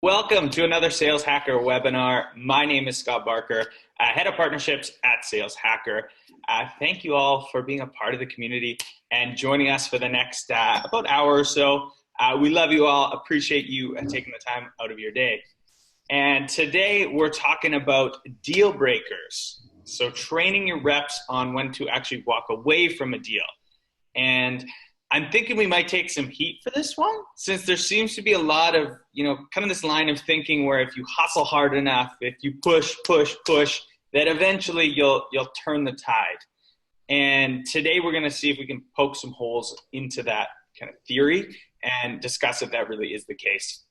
Welcome to another Sales Hacker webinar. My name is Scott Barker, Head of Partnerships at Sales Hacker. Thank you all for being a part of the community and joining us for the next about hour or so. We love you all, appreciate you taking the time out of your day. And today we're talking about deal breakers. So training your reps on when to actually walk away from a deal. And I'm thinking we might take some heat for this one, since there seems to be a lot of, kind of this line of thinking where if you hustle hard enough, if you push, that eventually you'll turn the tide. And today we're going to see if we can poke some holes into that kind of theory and discuss if that really is the case.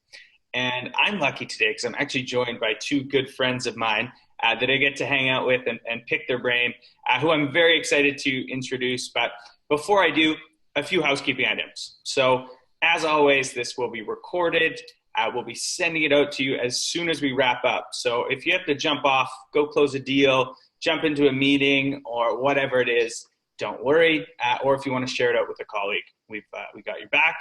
And I'm lucky today because I'm actually joined by two good friends of mine that I get to hang out with and pick their brain, who I'm very excited to introduce. But before I do, a few housekeeping items. So as always, this will be recorded. We'll be sending it out to you as soon as we wrap up. So if you have to jump off, go close a deal, jump into a meeting or whatever it is, don't worry. Or if you want to share it out with a colleague, we got your back.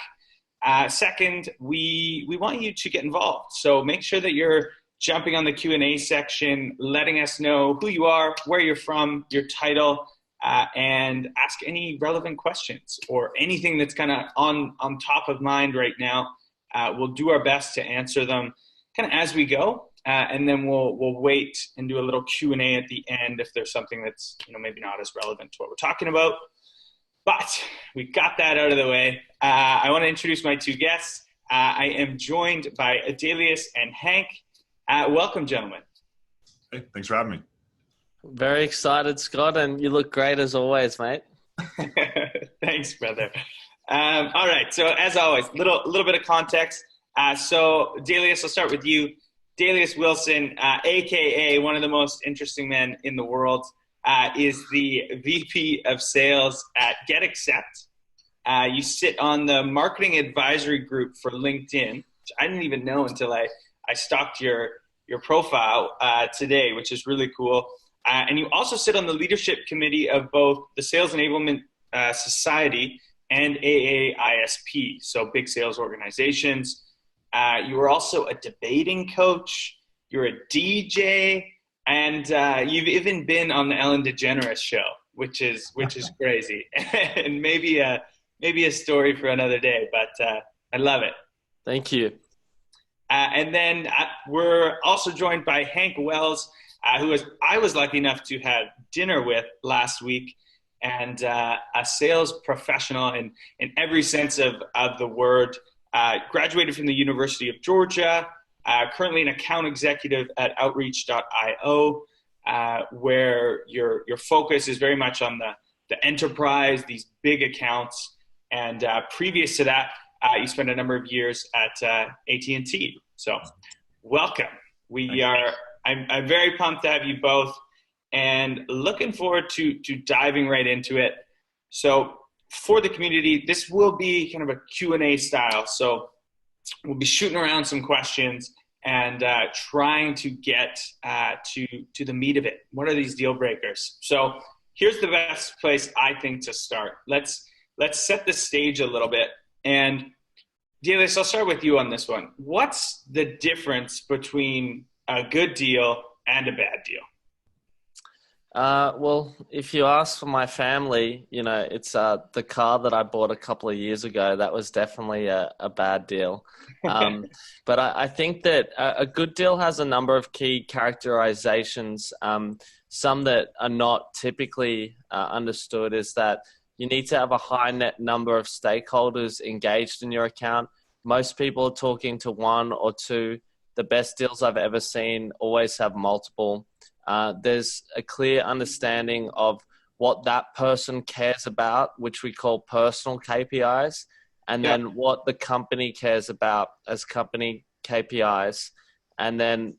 Second, we want you to get involved. So make sure that you're jumping on the Q&A section, letting us know who you are, where you're from, your title, and ask any relevant questions or anything that's kind of on top of mind right now. We'll do our best to answer them kind of as we go, and then we'll wait and do a little Q&A at the end if there's something that's maybe not as relevant to what we're talking about. But we got that out of the way. I want to introduce my two guests. I am joined by Adelius and Hank. Welcome, gentlemen. Hey, thanks for having me. Very excited, Scott, and you look great as always, mate. Thanks, brother. All right, so as always, little bit of context. So, Delius, I'll start with you. Delius Wilson, a.k.a. one of the most interesting men in the world, is the VP of Sales at GetAccept. You sit on the marketing advisory group for LinkedIn, which I didn't even know until I stalked your profile today, which is really cool. And you also sit on the leadership committee of both the Sales Enablement Society and AAISP, so big sales organizations. You were also a debating coach. You're a DJ, and you've even been on the Ellen DeGeneres show, which is crazy, and maybe a story for another day. But I love it. Thank you. And then we're also joined by Hank Wells, who I was lucky enough to have dinner with last week, and a sales professional in every sense of the word. Graduated from the University of Georgia, currently an account executive at Outreach.io, where your focus is very much on the enterprise, these big accounts. And previous to that, you spent a number of years at AT&T. So welcome. I'm very pumped to have you both and looking forward to diving right into it. So for the community, this will be kind of a Q&A style. So we'll be shooting around some questions and trying to get to the meat of it. What are these deal breakers? So here's the best place I think to start. Let's set the stage a little bit. And Delius, I'll start with you on this one. What's the difference between a good deal and a bad deal? Well, if you ask for my family, it's the car that I bought a couple of years ago. That was definitely a bad deal. But I think that a good deal has a number of key characterizations. Some that are not typically understood is that you need to have a high net number of stakeholders engaged in your account. Most people are talking to one or two. The best deals I've ever seen always have multiple. There's a clear understanding of what that person cares about, which we call personal KPIs, and then what the company cares about as company KPIs. And then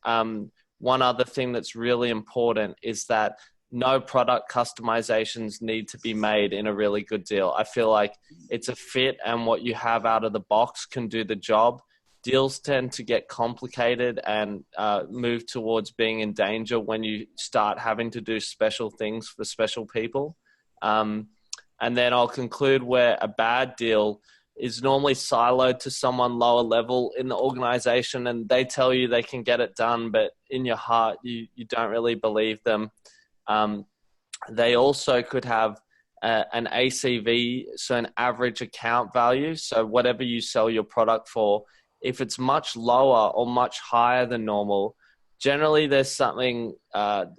one other thing that's really important is that no product customizations need to be made in a really good deal. I feel like it's a fit, and what you have out of the box can do the job. Deals tend to get complicated and move towards being in danger when you start having to do special things for special people. And then I'll conclude where a bad deal is normally siloed to someone lower level in the organization, and they tell you they can get it done, but in your heart, you don't really believe them. They also could have an ACV, so an average account value. So whatever you sell your product for, if it's much lower or much higher than normal, generally there's something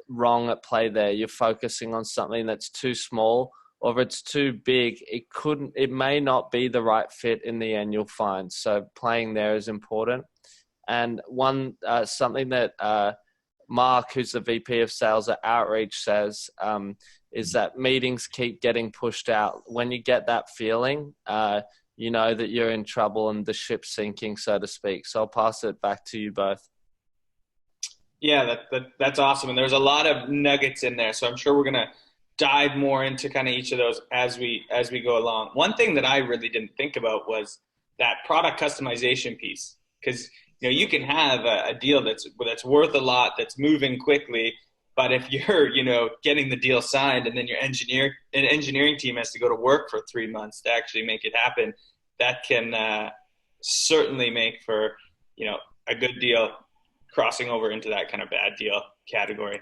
wrong at play there. You're focusing on something that's too small, or if it's too big, it may not be the right fit in the end, you'll find. So playing there is important. And something that Mark, who's the VP of Sales at Outreach, says is that meetings keep getting pushed out. When you get that feeling, you know that you're in trouble and the ship's sinking, so to speak. So I'll pass it back to you both. Yeah, that's awesome. And there's a lot of nuggets in there. So I'm sure we're going to dive more into kind of each of those as we go along. One thing that I really didn't think about was that product customization piece, because you can have a deal that's worth a lot, that's moving quickly, but if you're getting the deal signed and then your engineering team has to go to work for 3 months to actually make it happen, that can certainly make for a good deal crossing over into that kind of bad deal category.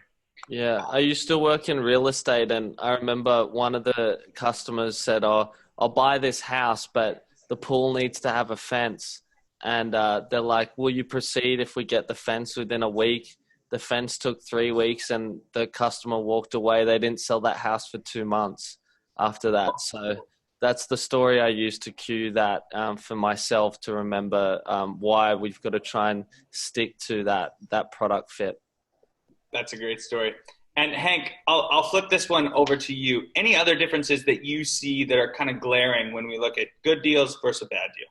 Yeah, I used to work in real estate, and I remember one of the customers said, "Oh, I'll buy this house, but the pool needs to have a fence." And they're like, "Will you proceed if we get the fence within a week?" The fence took 3 weeks, and the customer walked away. They didn't sell that house for 2 months after that. So that's the story I used to cue that for myself to remember why we've got to try and stick to that product fit. That's a great story. And Hank, I'll flip this one over to you. Any other differences that you see that are kind of glaring when we look at good deals versus a bad deal?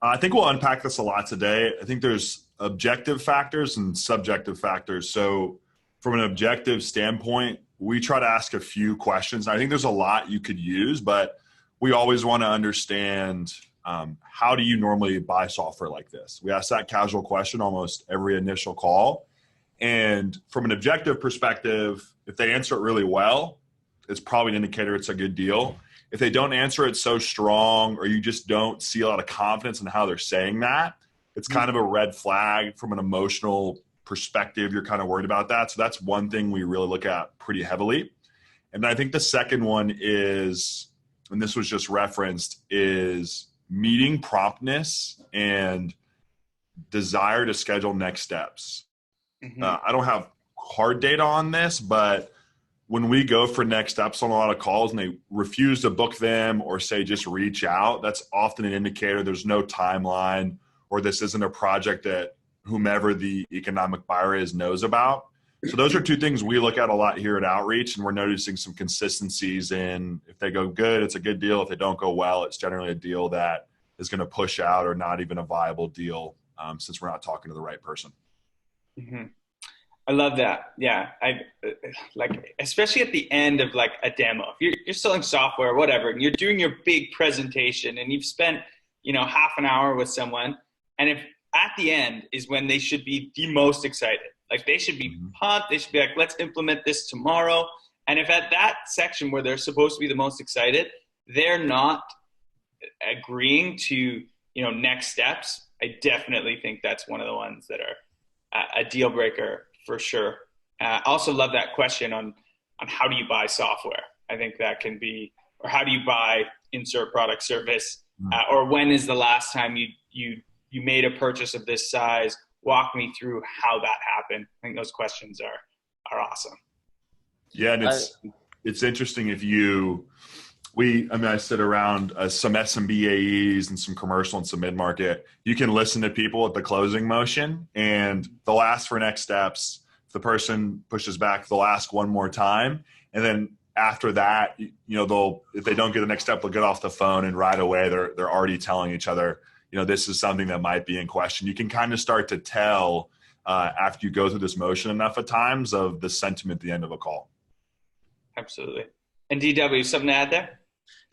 I think we'll unpack this a lot today. I think there's objective factors and subjective factors. So from an objective standpoint, we try to ask a few questions. I think there's a lot you could use, but we always want to understand how do you normally buy software like this? We ask that casual question almost every initial call. And from an objective perspective, if they answer it really well, it's probably an indicator it's a good deal. If they don't answer it so strong, or you just don't see a lot of confidence in how they're saying that, it's kind of a red flag. From an emotional perspective, you're kind of worried about that. So that's one thing we really look at pretty heavily. And I think the second one is, and this was just referenced, is meeting promptness and desire to schedule next steps. Mm-hmm. I don't have hard data on this, but when we go for next steps on a lot of calls and they refuse to book them or say just reach out, that's often an indicator there's no timeline, or this isn't a project that whomever the economic buyer is knows about. So those are two things we look at a lot here at Outreach, and we're noticing some consistencies in if they go good, it's a good deal. If they don't go well, it's generally a deal that is going to push out or not even a viable deal since we're not talking to the right person. Mm-hmm. I love that. Yeah. I like, especially at the end of like a demo, if you're selling software or whatever, and you're doing your big presentation and you've spent, half an hour with someone, and if at the end is when they should be the most excited, like they should be pumped. They should be like, let's implement this tomorrow. And if at that section where they're supposed to be the most excited, they're not agreeing to, next steps, I definitely think that's one of the ones that are a deal breaker for sure. I also love that question on how do you buy software? I think that can be, or how do you buy insert product service, or when is the last time you made a purchase of this size? Walk me through how that happened. I think those questions are awesome. Yeah, and it's interesting if I sit around some SMB AEs and some commercial and some mid-market. You can listen to people at the closing motion, and they'll ask for next steps. If the person pushes back, they'll ask one more time. And then after that, if they don't get the next step, they'll get off the phone, and right away they're already telling each other, this is something that might be in question. You can kind of start to tell after you go through this motion enough at times of the sentiment at the end of a call. Absolutely. And DW, something to add there?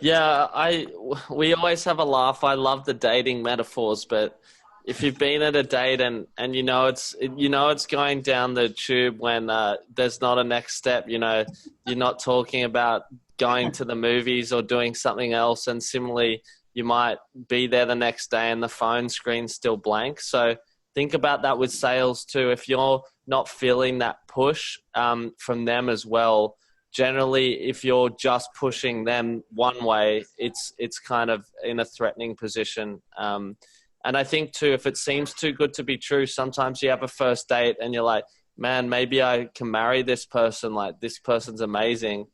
Yeah, we always have a laugh. I love the dating metaphors, but if you've been at a date and it's going down the tube when there's not a next step, you're not talking about going to the movies or doing something else. And similarly, You might be there the next day and the phone screen's still blank. So think about that with sales too. If you're not feeling that push from them as well, generally, if you're just pushing them one way, it's kind of in a threatening position. And I think too, if it seems too good to be true, sometimes you have a first date and you're like, man, maybe I can marry this person. Like, this person's amazing.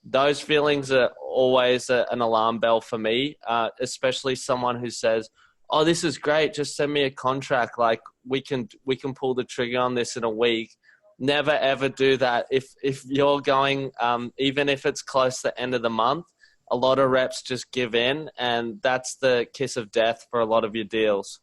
Those feelings are always an alarm bell for me, especially someone who says, oh, this is great, just send me a contract. Like, we can pull the trigger on this in a week. Never, ever do that. If you're going, even if it's close to the end of the month, a lot of reps just give in, and that's the kiss of death for a lot of your deals.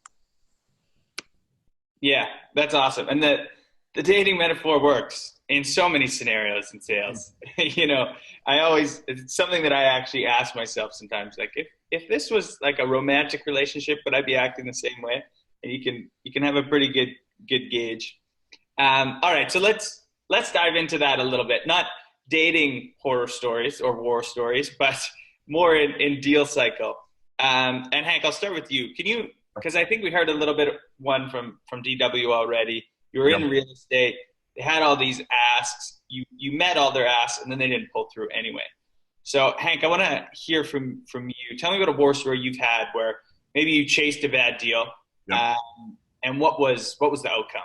Yeah, that's awesome. And the dating metaphor works in so many scenarios in sales. You know, it's something that I actually ask myself sometimes, like, if this was like a romantic relationship, would I be acting the same way? And you can have a pretty good gauge. All right, so let's dive into that a little bit. Not dating horror stories or war stories, but more in deal cycle. And Hank, I'll start with you. Can you, because I think we heard a little bit one from DW already. You were in real estate. They had all these asks. You met all their asks, and then they didn't pull through anyway. So Hank, I want to hear from you. Tell me about a war story you've had where maybe you chased a bad deal, and what was the outcome?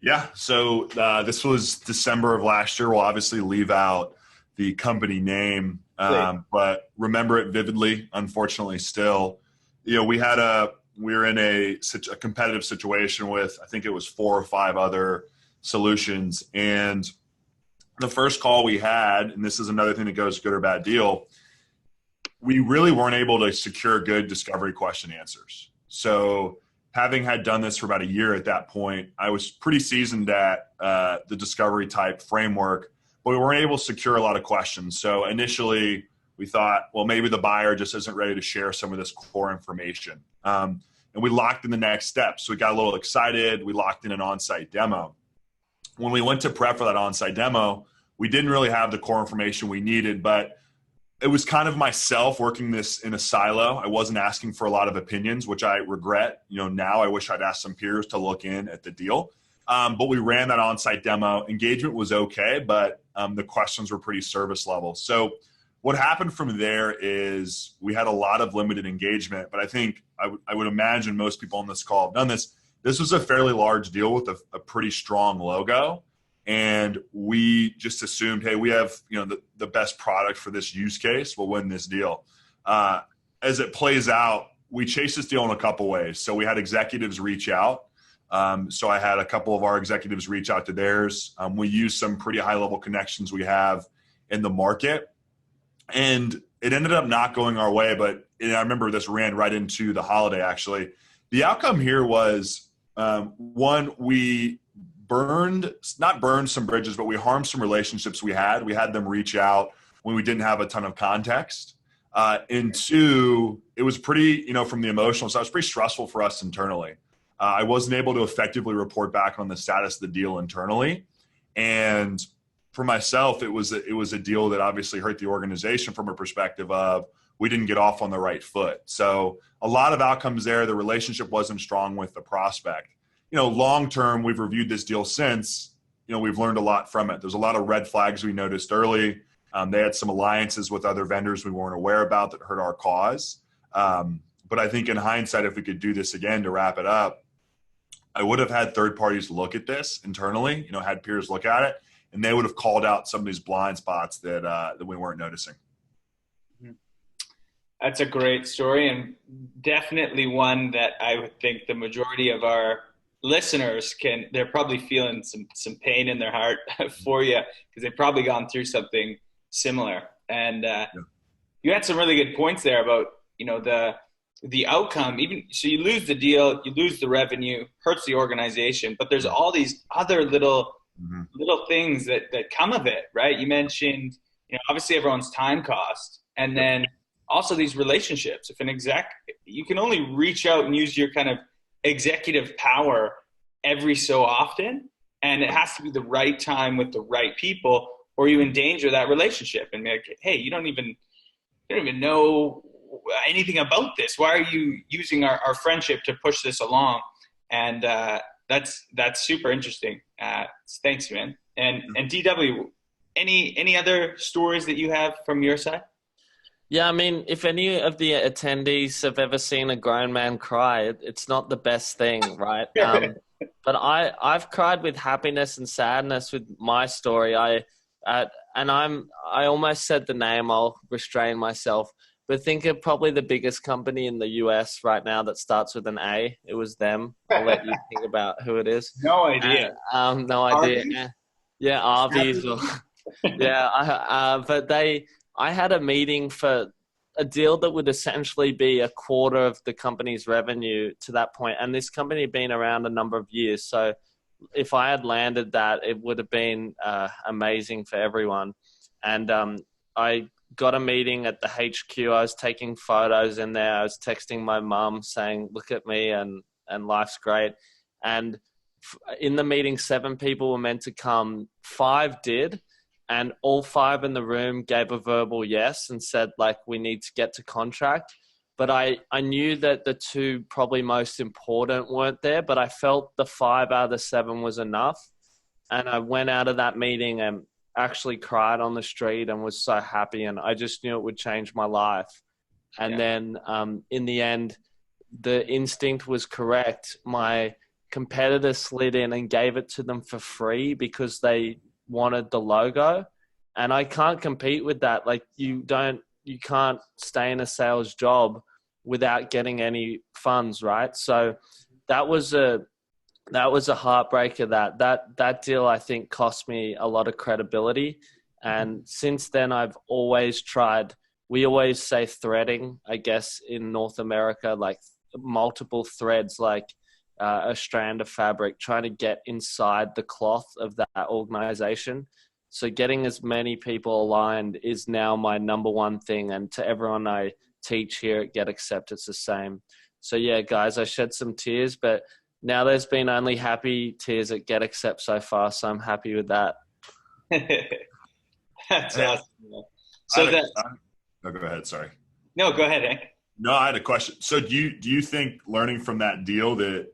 Yeah. So this was December of last year. We'll obviously leave out the company name, but remember it vividly. Unfortunately, still, you know, we were in a competitive situation with, I think it was 4 or 5 other solutions, and the first call we had, and this is another thing that goes good or bad deal, we really weren't able to secure good discovery question answers. So having had done this for about a year at that point, I was pretty seasoned at the discovery type framework, but we weren't able to secure a lot of questions. So initially we thought, well, maybe the buyer just isn't ready to share some of this core information. And we locked in the next step. So we got a little excited. We locked in an on-site demo. When we went to prep for that on-site demo, we didn't really have the core information we needed, but it was kind of myself working this in a silo. I wasn't asking for a lot of opinions, which I regret. You know, now I wish I'd asked some peers to look in at the deal. But we ran that on-site demo. Engagement was okay, but the questions were pretty service level. So what happened from there is we had a lot of limited engagement, but I think I would imagine most people on this call have done this. This was a fairly large deal with a pretty strong logo. And we just assumed, hey, we have, you know, the best product for this use case. We'll win this deal. As it plays out, we chased this deal in a couple ways. So we had executives reach out. So I had a couple of our executives reach out to theirs. We used some pretty high-level connections we have in the market. And it ended up not going our way, but I remember this ran right into the holiday, actually. The outcome here was, one, we not burned some bridges, but we harmed some relationships we had. We had them reach out when we didn't have a ton of context. And 2, it was pretty, you know, from the emotional side, it was pretty stressful for us internally. I wasn't able to effectively report back on the status of the deal internally. And for myself, it was a deal that obviously hurt the organization from a perspective of we didn't get off on the right foot. So a lot of outcomes there. The relationship wasn't strong with the prospect. You know, long-term, we've reviewed this deal since, you know, we've learned a lot from it. There's a lot of red flags we noticed early. They had some alliances with other vendors we weren't aware about that hurt our cause. But I think in hindsight, if we could do this again to wrap it up, I would have had third parties look at this internally, you know, had peers look at it, and they would have called out some of these blind spots that we weren't noticing. That's a great story, and definitely one that I would think the majority of our listeners they're probably feeling some pain in their heart for you, because they've probably gone through something similar. And you had some really good points there about, you know, the outcome. Even so, you lose the deal, you lose the revenue, hurts the organization, but there's all these other little things that come of it, right? You mentioned, you know, obviously everyone's time cost, and then also these relationships. If you can only reach out and use your kind of executive power every so often, and it has to be the right time with the right people, or you endanger that relationship and be like, hey, you don't even know anything about this? Why are you using our friendship to push this along? And that's super interesting. Thanks, man. And DW, any other stories that you have from your side? Yeah, I mean, if any of the attendees have ever seen a grown man cry, it's not the best thing, right? But I've cried with happiness and sadness with my story. I almost said the name. I'll restrain myself. But think of probably the biggest company in the US right now that starts with an A. It was them. I'll let you think about who it is. No idea. No idea. Arby's? Yeah, Arby's. But I had a meeting for a deal that would essentially be a quarter of the company's revenue to that point. And this company had been around a number of years. So if I had landed that, it would have been amazing for everyone. And I got a meeting at the HQ. I was taking photos in there. I was texting my mum saying, look at me and life's great. And in the meeting, 7 people were meant to come. 5 did. And all 5 in the room gave a verbal yes and said, like, we need to get to contract. But I knew that the 2 probably most important weren't there, but I felt the 5 out of the 7 was enough. And I went out of that meeting and actually cried on the street and was so happy. And I just knew it would change my life. And then in the end, the instinct was correct. My competitor slid in and gave it to them for free because they wanted the logo, and I can't compete with that. Like you can't stay in a sales job without getting any funds, right? So that was a heartbreaker. That deal, I think, cost me a lot of credibility. And since then I've always tried, we always say threading, I guess, in North America, like multiple threads, like a strand of fabric, trying to get inside the cloth of that organization. So getting as many people aligned is now my number one thing. And to everyone I teach here at Get Accept, it's the same. So yeah, guys, I shed some tears, but now there's been only happy tears at Get Accept so far. So I'm happy with that. That's awesome. So no, go ahead. Sorry. No, go ahead, Hank. No, I had a question. So do you think learning from that deal do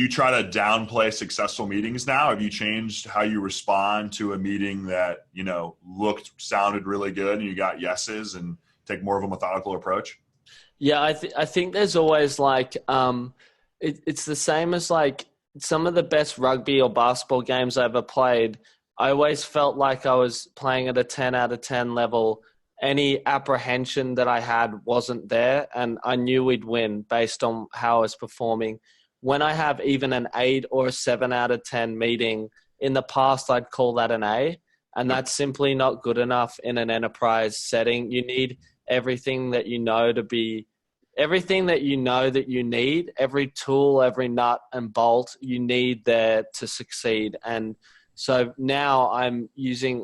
you try to downplay successful meetings now? Have you changed how you respond to a meeting that, sounded really good and you got yeses, and take more of a methodical approach? Yeah, I think there's always like, it's the same as like some of the best rugby or basketball games I ever played. I always felt like I was playing at a 10 out of 10 level. Any apprehension that I had wasn't there, and I knew we'd win based on how I was performing. When I have even an 8 or a 7 out of 10 meeting, in the past, I'd call that an A, and that's simply not good enough in an enterprise setting. You need everything that you know that you need, every tool, every nut and bolt you need there to succeed. And so now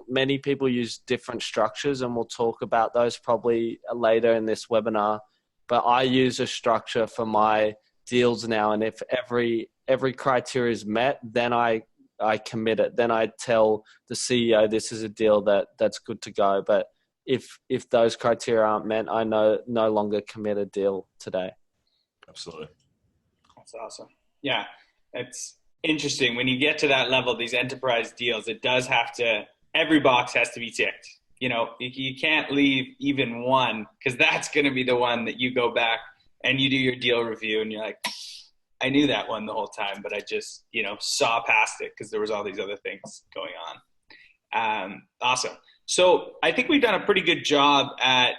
many people use different structures, and we'll talk about those probably later in this webinar, but I use a structure for my deals now. And if every criteria is met, then I commit it. Then I tell the CEO, this is a deal that's good to go. But if those criteria aren't met, I no longer commit a deal today. Absolutely. That's awesome. Yeah. It's interesting. When you get to that level, these enterprise deals, every box has to be ticked. You can't leave even one, because that's going to be the one that you go back and you do your deal review and you're like, I knew that one the whole time, but I just, saw past it because there was all these other things going on. Awesome. So I think we've done a pretty good job at,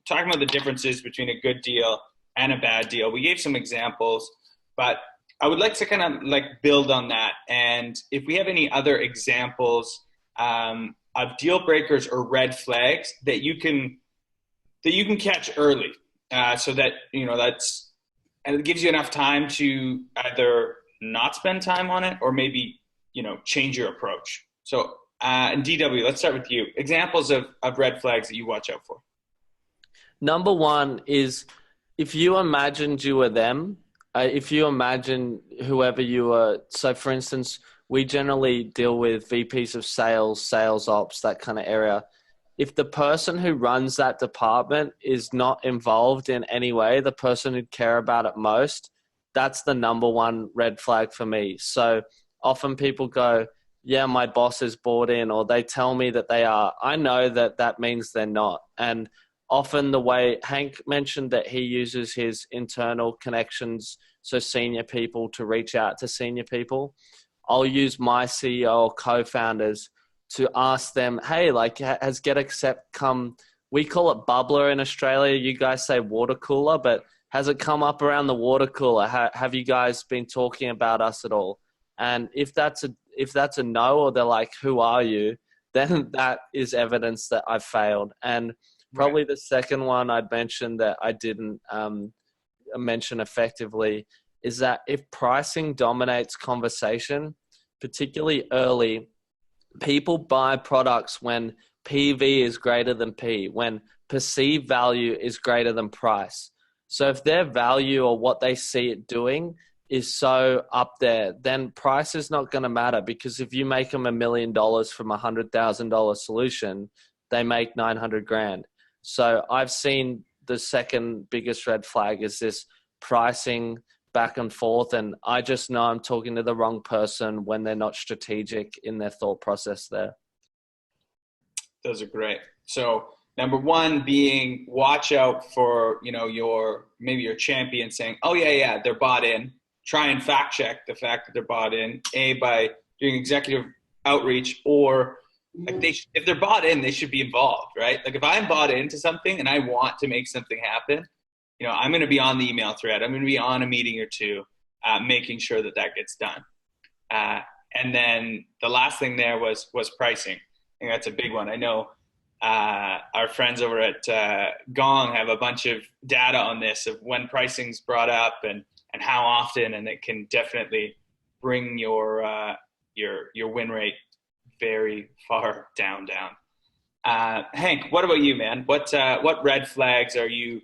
talking about the differences between a good deal and a bad deal. We gave some examples, but I would like to kind of like build on that. And if we have any other examples of deal breakers or red flags that you can catch early, so that, and it gives you enough time to either not spend time on it or maybe, change your approach. So, and DW, let's start with you. Examples of red flags that you watch out for. Number one is, if you imagined you were them, if you imagine whoever you are. So for instance, we generally deal with VPs of sales ops, that kind of area. if the person who runs that department is not involved in any way, the person who'd care about it most, that's the number one red flag for me. So often people go, yeah, my boss is bought in, or they tell me that they are. I know that that means they're not. And often the way Hank mentioned that he uses his internal connections, so senior people, to reach out to senior people, I'll use my CEO or co-founders to ask them, hey, like, has Get Accept come, we call it bubbler in Australia, you guys say water cooler, but has it come up around the water cooler? Have you guys been talking about us at all? And if that's a no, or they're like, who are you? Then that is evidence that I've failed. And probably the second one I'd mention that I didn't mention effectively is that if pricing dominates conversation, particularly early, people buy products when PV is greater than P, when perceived value is greater than price. So if their value or what they see it doing is so up there, then price is not going to matter, because if you make them $1 million from a $100,000 solution, they make 900 grand. So I've seen the second biggest red flag is this pricing back and forth. And I just know I'm talking to the wrong person when they're not strategic in their thought process there. Those are great. So number one being, watch out for, maybe your champion saying, oh yeah, they're bought in. Try and fact check the fact that they're bought in, by doing executive outreach, or like if they're bought in, they should be involved, right? Like if I'm bought into something and I want to make something happen, I'm going to be on the email thread. I'm going to be on a meeting or two, making sure that gets done. And then the last thing there was pricing. I think that's a big one. I know our friends over at Gong have a bunch of data on this, of when pricing's brought up and how often, and it can definitely bring your win rate very far down. Hank, what about you, man? What red flags are you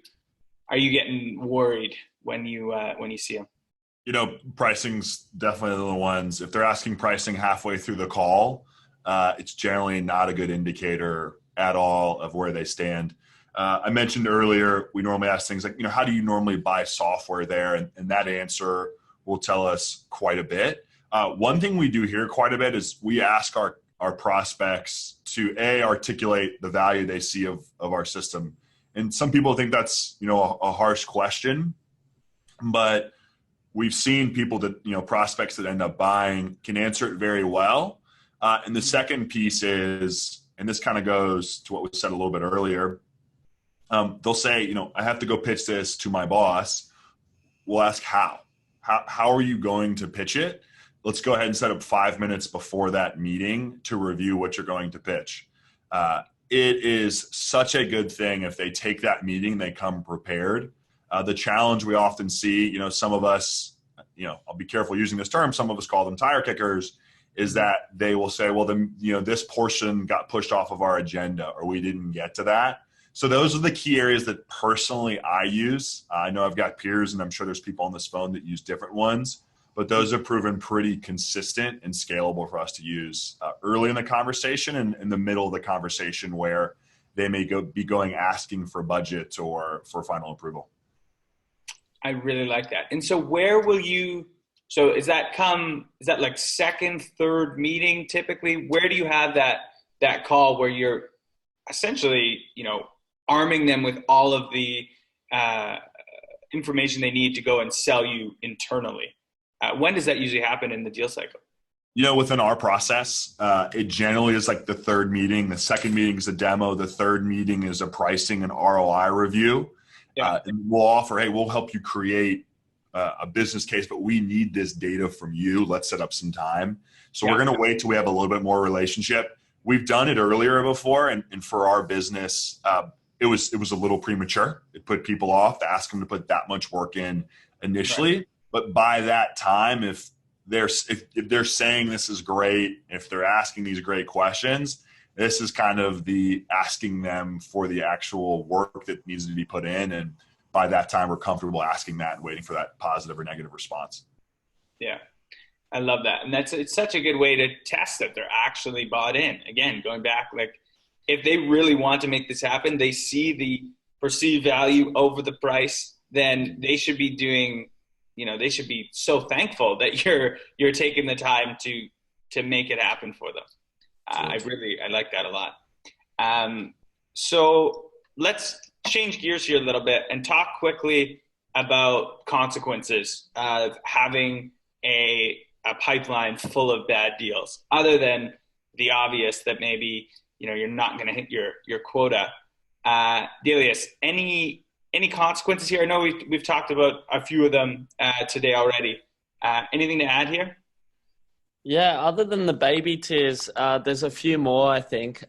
getting worried when you see them? Pricing's definitely the ones. If they're asking pricing halfway through the call, it's generally not a good indicator at all of where they stand. I mentioned earlier, we normally ask things like, how do you normally buy software there? And that answer will tell us quite a bit. One thing we do here quite a bit is we ask our prospects to articulate the value they see of our system. And some people think that's, a harsh question, but we've seen people that, prospects that end up buying can answer it very well. And the second piece is, and this kind of goes to what was said a little bit earlier, they'll say, I have to go pitch this to my boss. We'll ask how are you going to pitch it? Let's go ahead and set up 5 minutes before that meeting to review what you're going to pitch. It is such a good thing if they take that meeting, they come prepared. The challenge we often see, some of us, I'll be careful using this term, some of us call them tire kickers, is that they will say, well, then, this portion got pushed off of our agenda, or we didn't get to that. So those are the key areas that personally I use. I know I've got peers, and I'm sure there's people on this phone that use different ones, but those have proven pretty consistent and scalable for us to use early in the conversation and in the middle of the conversation, where they may be going asking for budget or for final approval. I really like that. And so where will you, is that like second, third meeting typically? Where do you have that call where you're essentially, arming them with all of the information they need to go and sell you internally? When does that usually happen in the deal cycle? Within our process, it generally is like the third meeting. The second meeting is a demo. The third meeting is a pricing and ROI review. Yeah. And we'll offer, hey, we'll help you create a business case, but we need this data from you. Let's set up some time. So we're going to wait till we have a little bit more relationship. We've done it earlier before, and for our business, it was a little premature. It put people off to ask them to put that much work in initially. Right. But by that time, if they're saying this is great, if they're asking these great questions, this is kind of the asking them for the actual work that needs to be put in. And by that time, we're comfortable asking that and waiting for that positive or negative response. Yeah, I love that. And it's such a good way to test that they're actually bought in. Again, going back, like if they really want to make this happen, they see the perceived value over the price, then they should be doing, they should be so thankful that you're taking the time to make it happen for them. I like that a lot. So let's change gears here a little bit and talk quickly about consequences of having a pipeline full of bad deals, other than the obvious that maybe, you're not going to hit your quota. Delius, any consequences here? I know we've talked about a few of them today already. Anything to add here? Yeah, other than the baby tears, there's a few more, I think.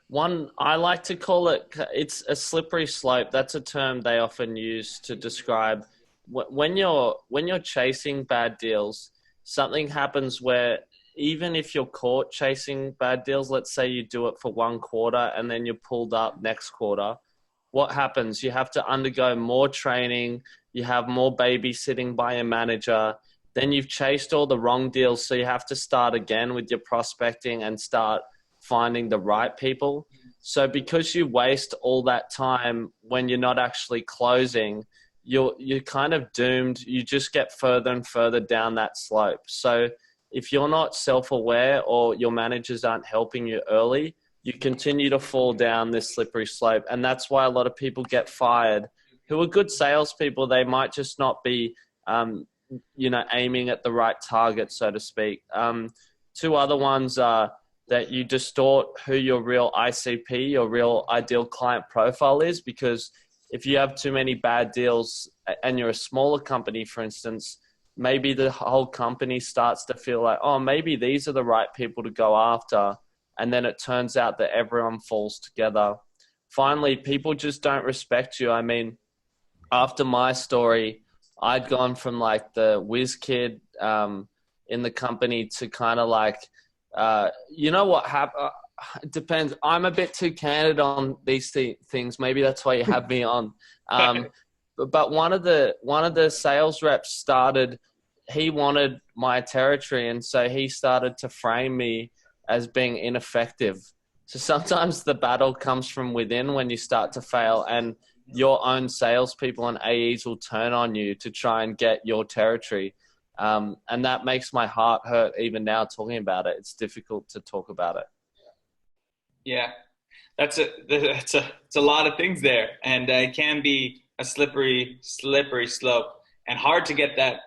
One, I like to call it's a slippery slope. That's a term they often use to describe when you're chasing bad deals, something happens where even if you're caught chasing bad deals, let's say you do it for 1 quarter and then you're pulled up next quarter, what happens? You have to undergo more training. You have more babysitting by a manager. Then you've chased all the wrong deals, so you have to start again with your prospecting and start finding the right people. So because you waste all that time when you're not actually closing, you're kind of doomed. You just get further and further down that slope. So if you're not self-aware or your managers aren't helping you early, you continue to fall down this slippery slope. And that's why a lot of people get fired who are good salespeople. They might just not be, aiming at the right target, so to speak. 2 other ones are that you distort who your real ICP, your real ideal client profile is, because if you have too many bad deals and you're a smaller company, for instance, maybe the whole company starts to feel like, oh, maybe these are the right people to go after. And then it turns out that everyone falls together. Finally, people just don't respect you. I mean, after my story, I'd gone from like the whiz kid in the company to kind of like, what happened? It depends. I'm a bit too candid on these things. Maybe that's why you have me on. But one of the sales reps started, he wanted my territory. And so he started to frame me as being ineffective. So sometimes the battle comes from within when you start to fail, and your own salespeople and AEs will turn on you to try and get your territory. And that makes my heart hurt even now talking about it. It's difficult to talk about it. Yeah, it's a lot of things there, and it can be a slippery slope and hard to get that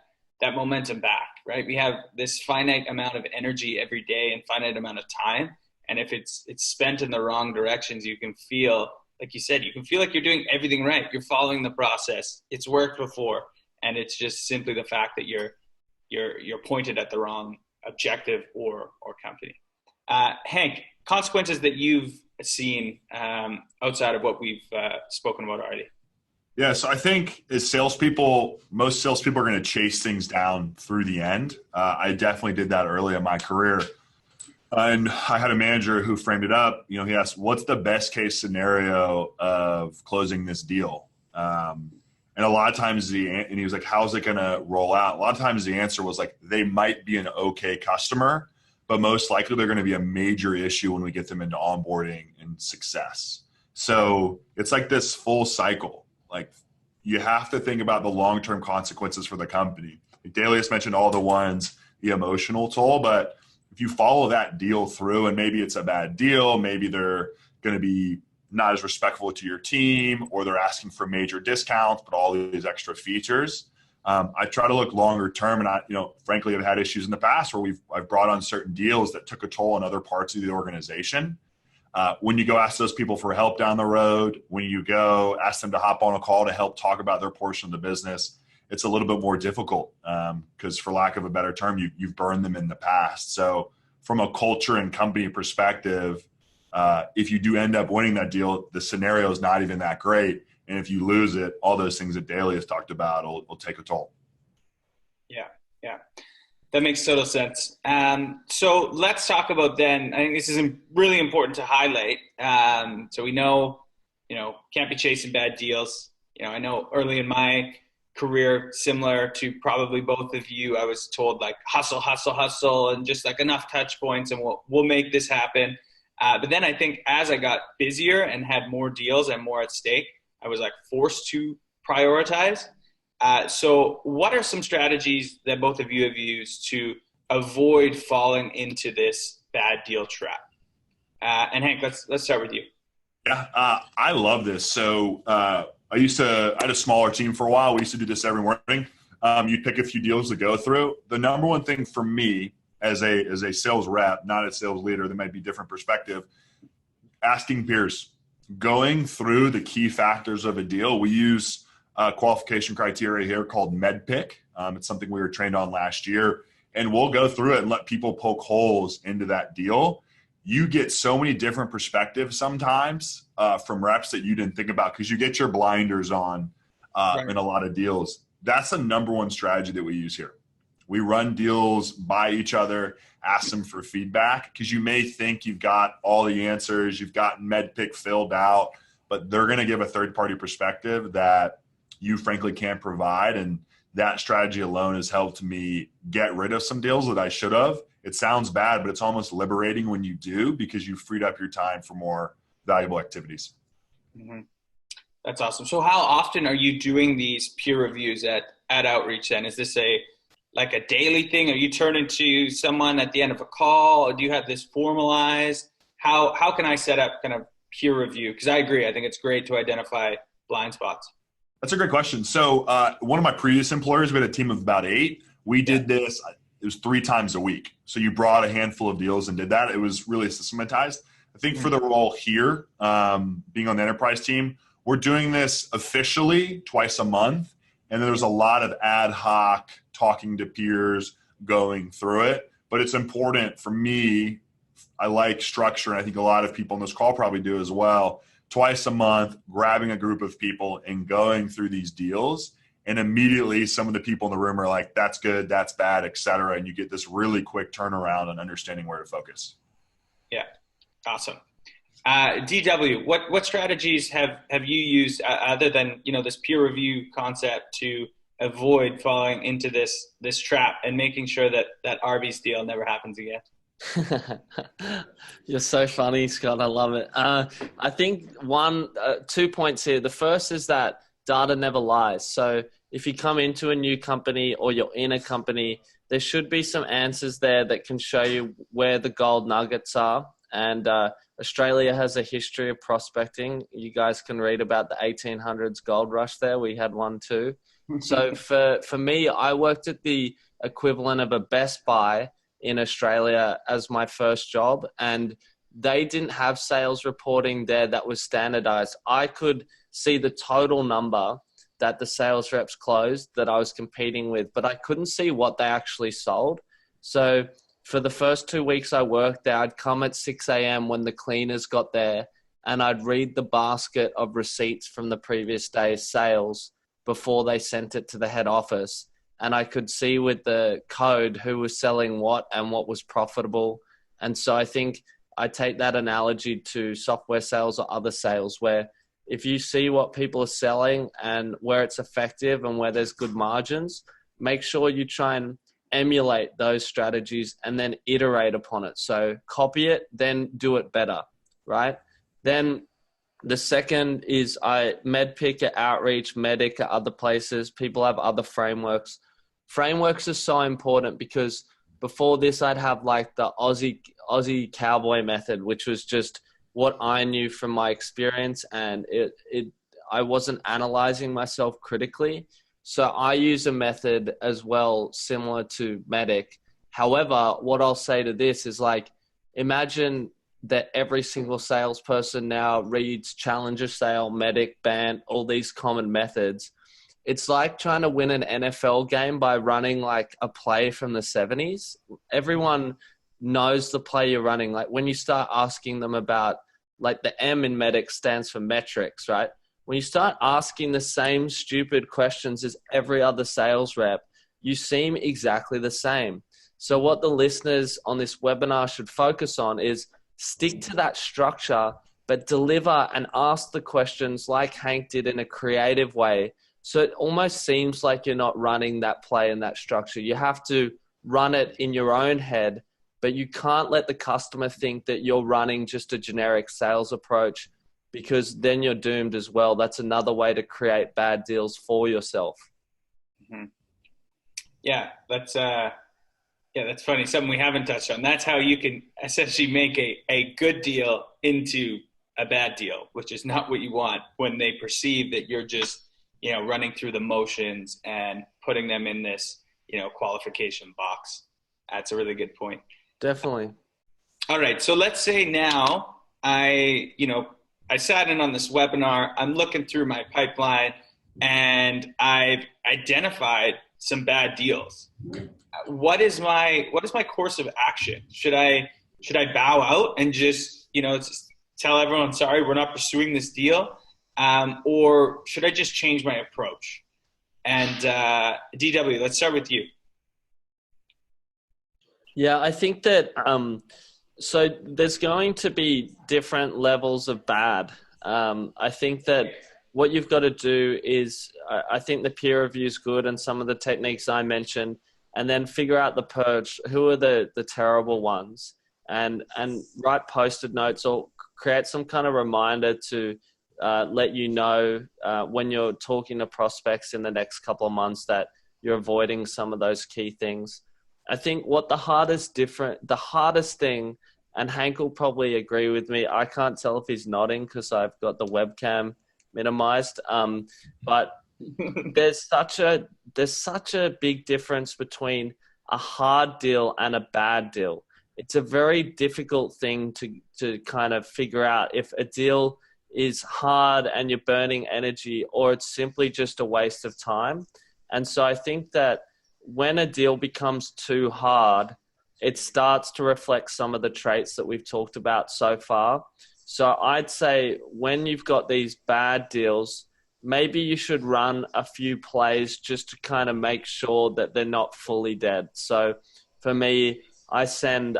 momentum back, right? We have this finite amount of energy every day and finite amount of time. And if it's spent in the wrong directions, you can feel, like you said, like you're doing everything right. You're following the process. It's worked before. And it's just simply the fact that you're pointed at the wrong objective or company. Hank, consequences that you've seen outside of what we've spoken about already? Yeah, so I think as salespeople, most salespeople are going to chase things down through the end. I definitely did that early in my career. And I had a manager who framed it up. He asked, what's the best case scenario of closing this deal? And a lot of times and he was like, how's it going to roll out? A lot of times the answer was like, they might be an okay customer, but most likely they're going to be a major issue when we get them into onboarding and success. So it's like this full cycle. Like you have to think about the long-term consequences for the company. Like Delius mentioned all the ones, the emotional toll, but if you follow that deal through and maybe it's a bad deal, maybe they're going to be not as respectful to your team, or they're asking for major discounts, but all these extra features. I try to look longer term, and frankly, I've had issues in the past where I've brought on certain deals that took a toll on other parts of the organization. When you go ask those people for help down the road, when you go ask them to hop on a call to help talk about their portion of the business, it's a little bit more difficult because, for lack of a better term, you've burned them in the past. So from a culture and company perspective, if you do end up winning that deal, the scenario is not even that great. And if you lose it, all those things that Daly has talked about will take a toll. Yeah. That makes total sense. So let's talk about then, I think this is really important to highlight. So we know, can't be chasing bad deals. I know early in my career, similar to probably both of you, I was told like hustle, and just like enough touch points and we'll make this happen. But then I think as I got busier and had more deals and more at stake, I was like forced to prioritize. So what are some strategies that both of you have used to avoid falling into this bad deal trap? And Hank, let's start with you. Yeah, I love this. So I had a smaller team for a while. We used to do this every morning. You'd pick a few deals to go through. The number one thing for me as a sales rep, not a sales leader, there might be different perspective, asking peers, going through the key factors of a deal. We use qualification criteria here called MedPick. It's something we were trained on last year, and we'll go through it and let people poke holes into that deal. You get so many different perspectives sometimes from reps that you didn't think about because you get your blinders on in a lot of deals. That's the number one strategy that we use here. We run deals by each other, ask them for feedback because you may think you've got all the answers, you've got MedPick filled out, but they're going to give a third-party perspective that you frankly can't provide. And that strategy alone has helped me get rid of some deals that I should have. It sounds bad, but it's almost liberating when you do because you freed up your time for more valuable activities. Mm-hmm. That's awesome. So how often are you doing these peer reviews at Outreach then? Is this like a daily thing? Are you turning to someone at the end of a call, or do you have this formalized? How can I set up kind of peer review? Because I agree. I think it's great to identify blind spots. That's a great question. So one of my previous employers, we had a team of about 8. We did this. It was 3 times a week. So you brought a handful of deals and did that. It was really systematized. I think for the role here, being on the enterprise team, we're doing this officially twice a month. And there's a lot of ad hoc talking to peers, going through it. But it's important for me. I like structure, and I think a lot of people on this call probably do as well. Twice a month, grabbing a group of people and going through these deals. And immediately some of the people in the room are like, that's good, that's bad, et cetera. And you get this really quick turnaround on understanding where to focus. Yeah, awesome. DW, what strategies have you used other than this peer review concept to avoid falling into this trap and making sure that Arby's deal never happens again? You're so funny, Scott. I love it. I think 2 points here. The first is that data never lies. So if you come into a new company or you're in a company, there should be some answers there that can show you where the gold nuggets are. And Australia has a history of prospecting. You guys can read about the 1800s gold rush there. We had one too. So for me, I worked at the equivalent of a Best Buy in Australia as my first job, and they didn't have sales reporting there that was standardized. I could see the total number that the sales reps closed that I was competing with, but I couldn't see what they actually sold. So for the first 2 weeks I worked there, I'd come at 6 a.m. when the cleaners got there, and I'd read the basket of receipts from the previous day's sales before they sent it to the head office. And I could see with the code who was selling what and what was profitable. And so I think I take that analogy to software sales or other sales, where if you see what people are selling and where it's effective and where there's good margins, make sure you try and emulate those strategies and then iterate upon it. So copy it, then do it better, right? Then the second is MedPick at Outreach, Medic at other places. People have other frameworks. Frameworks are so important because before this, I'd have like the Aussie cowboy method, which was just what I knew from my experience, and I wasn't analyzing myself critically. So I use a method as well, similar to Medic. However, what I'll say to this is like, imagine that every single salesperson now reads Challenger Sale, Medic, BANT, all these common methods. It's like trying to win an NFL game by running like a play from the 70s. Everyone knows the play you're running. Like when you start asking them about, like the M in Medic stands for metrics, right? When you start asking the same stupid questions as every other sales rep, you seem exactly the same. So what the listeners on this webinar should focus on is stick to that structure, but deliver and ask the questions like Hank did in a creative way. So it almost seems like you're not running that play in that structure. You have to run it in your own head but you can't let the customer think that you're running just a generic sales approach, because then you're doomed as well. That's another way to create bad deals for yourself. Mm-hmm. Yeah, that's funny. Something we haven't touched on. That's how you can essentially make a good deal into a bad deal, which is not what you want when they perceive that you're just, running through the motions and putting them in this, qualification box. That's a really good point. Definitely. All right. So let's say now I sat in on this webinar, I'm looking through my pipeline, and I've identified some bad deals. What is my course of action? Should I bow out and just tell everyone, sorry, we're not pursuing this deal, or should I just change my approach? And DW, let's start with you. Yeah, I think that so there's going to be different levels of bad. I think that what you've got to do is, I think the peer review is good and some of the techniques I mentioned, and then figure out the purge. Who are the terrible ones? And write Post-it notes or create some kind of reminder to let you know when you're talking to prospects in the next couple of months that you're avoiding some of those key things. I think what the hardest thing, and Hank will probably agree with me, I can't tell if he's nodding because I've got the webcam minimized, but there's such a big difference between a hard deal and a bad deal. It's a very difficult thing to kind of figure out if a deal is hard and you're burning energy, or it's simply just a waste of time. And so I think that when a deal becomes too hard, it starts to reflect some of the traits that we've talked about so far. So I'd say when you've got these bad deals, maybe you should run a few plays just to kind of make sure that they're not fully dead. So for me, I send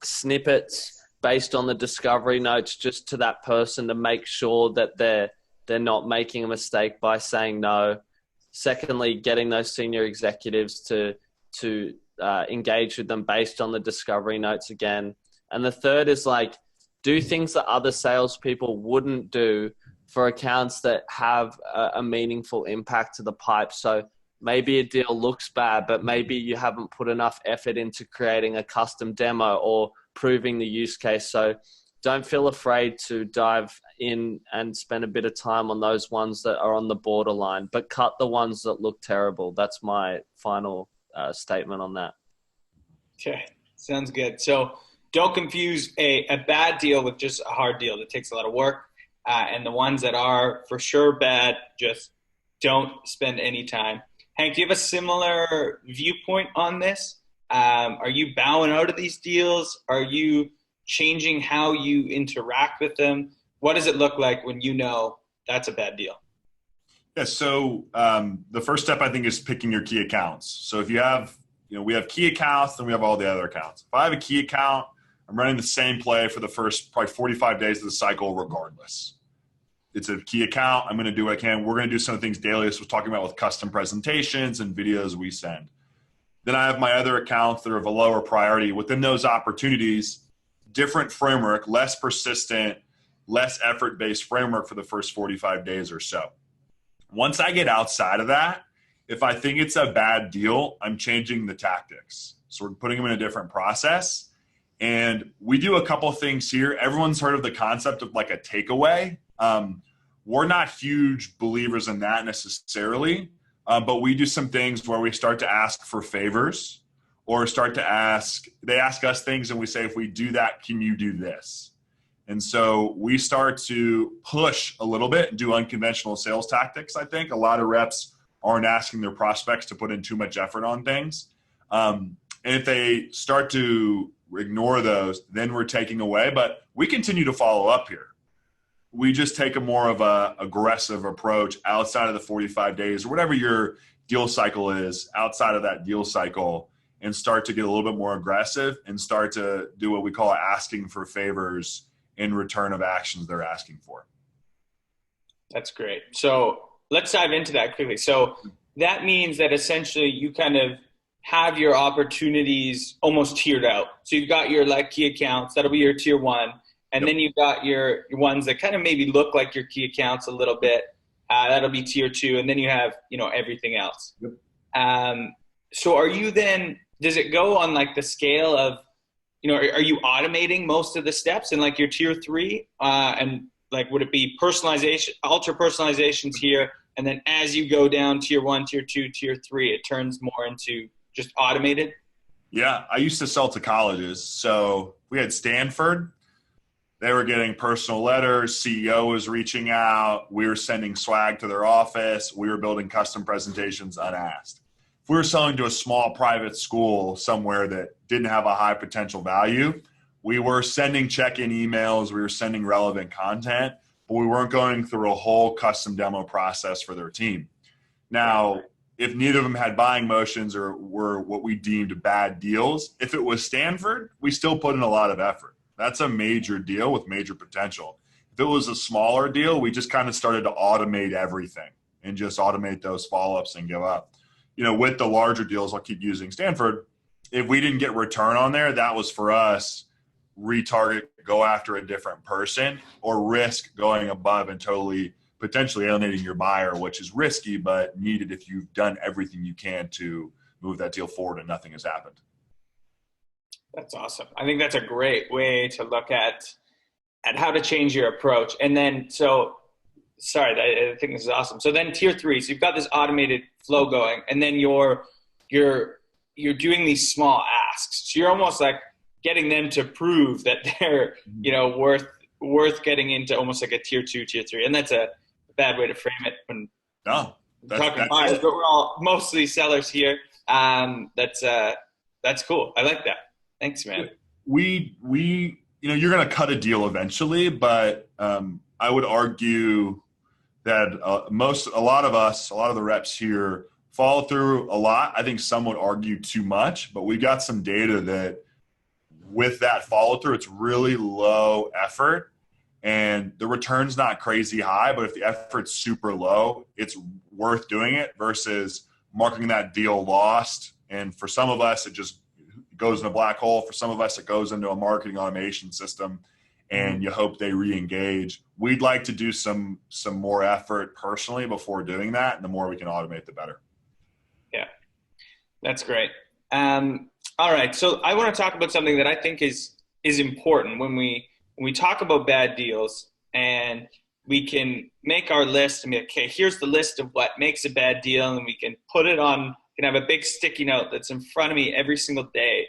snippets based on the discovery notes just to that person to make sure that they're not making a mistake by saying no. Secondly, getting those senior executives to engage with them based on the discovery notes again. And the third is do things that other salespeople wouldn't do for accounts that have a meaningful impact to the pipe. So maybe a deal looks bad, but maybe you haven't put enough effort into creating a custom demo or proving the use case. So don't feel afraid to dive in and spend a bit of time on those ones that are on the borderline, but cut the ones that look terrible. That's my final statement on that. Okay, sounds good. So don't confuse a bad deal with just a hard deal that takes a lot of work. And the ones that are for sure bad, just don't spend any time. Hank, do you have a similar viewpoint on this? Are you bowing out of these deals? Are you changing how you interact with them? What does it look like when you know that's a bad deal? Yeah, so the first step, I think, is picking your key accounts. So if you have, we have key accounts, then we have all the other accounts. If I have a key account, I'm running the same play for the first probably 45 days of the cycle regardless. It's a key account. I'm going to do what I can. We're going to do some things daily, as we're talking about with custom presentations and videos we send. Then I have my other accounts that are of a lower priority. Within those opportunities, different framework, less persistent, less effort-based framework for the first 45 days or so. Once I get outside of that, if I think it's a bad deal, I'm changing the tactics. So we're putting them in a different process. And we do a couple of things here. Everyone's heard of the concept of a takeaway. We're not huge believers in that necessarily, but we do some things where we start to ask for favors, or they ask us things and we say, if we do that, can you do this? And so we start to push a little bit and do unconventional sales tactics. I think a lot of reps aren't asking their prospects to put in too much effort on things. And if they start to ignore those, then we're taking away, but we continue to follow up here. We just take a more of a aggressive approach outside of the 45 days or whatever your deal cycle is, outside of that deal cycle, and start to get a little bit more aggressive and start to do what we call asking for favors in return of actions they're asking for. That's great. So let's dive into that quickly. So that means that essentially you kind of have your opportunities almost tiered out. So you've got your like key accounts, that'll be your tier one. And then you've got your ones that kind of maybe look like your key accounts a little bit. That'll be tier two. And then you have, everything else. So are you then, does it go on like the scale of, are you automating most of the steps in like your tier three? And like, would it be personalization, ultra personalizations here? And then as you go down tier one, tier two, tier three, it turns more into just automated? Yeah, I used to sell to colleges. So we had Stanford. They were getting personal letters. CEO was reaching out. We were sending swag to their office. We were building custom presentations unasked. If we were selling to a small private school somewhere that didn't have a high potential value, we were sending check-in emails. We were sending relevant content, but we weren't going through a whole custom demo process for their team. Now, if neither of them had buying motions or were what we deemed bad deals, if it was Stanford, we still put in a lot of effort. That's a major deal with major potential. If it was a smaller deal, we just kind of started to automate everything and just automate those follow-ups and give up. With the larger deals, I'll keep using Stanford. If we didn't get return on there, that was for us, retarget, go after a different person, or risk going above and totally potentially alienating your buyer, which is risky, but needed if you've done everything you can to move that deal forward and nothing has happened. That's awesome. I think that's a great way to look at how to change your approach. And then, I think this is awesome. So then tier three, so you've got this automated flow going, and then you're doing these small asks. So you're almost like getting them to prove that they're, worth getting into almost like a tier two, tier three. And that's a bad way to frame it when talking buyers, but we're all mostly sellers here. That's cool. I like that. Thanks, man. You're going to cut a deal eventually, but I would argue that a lot of the reps here follow through a lot. I think some would argue too much, but we've got some data that with that follow through, it's really low effort and the return's not crazy high, but if the effort's super low, it's worth doing it versus marking that deal lost. And for some of us, it just goes in a black hole. For some of us, it goes into a marketing automation system and you hope they re-engage. We'd like to do some more effort personally before doing that. And the more we can automate, the better. Yeah, that's great. All right. So I want to talk about something that I think is important when we talk about bad deals, and we can make our list and be like, okay, here's the list of what makes a bad deal. And we can put it on, can have a big sticky note that's in front of me every single day.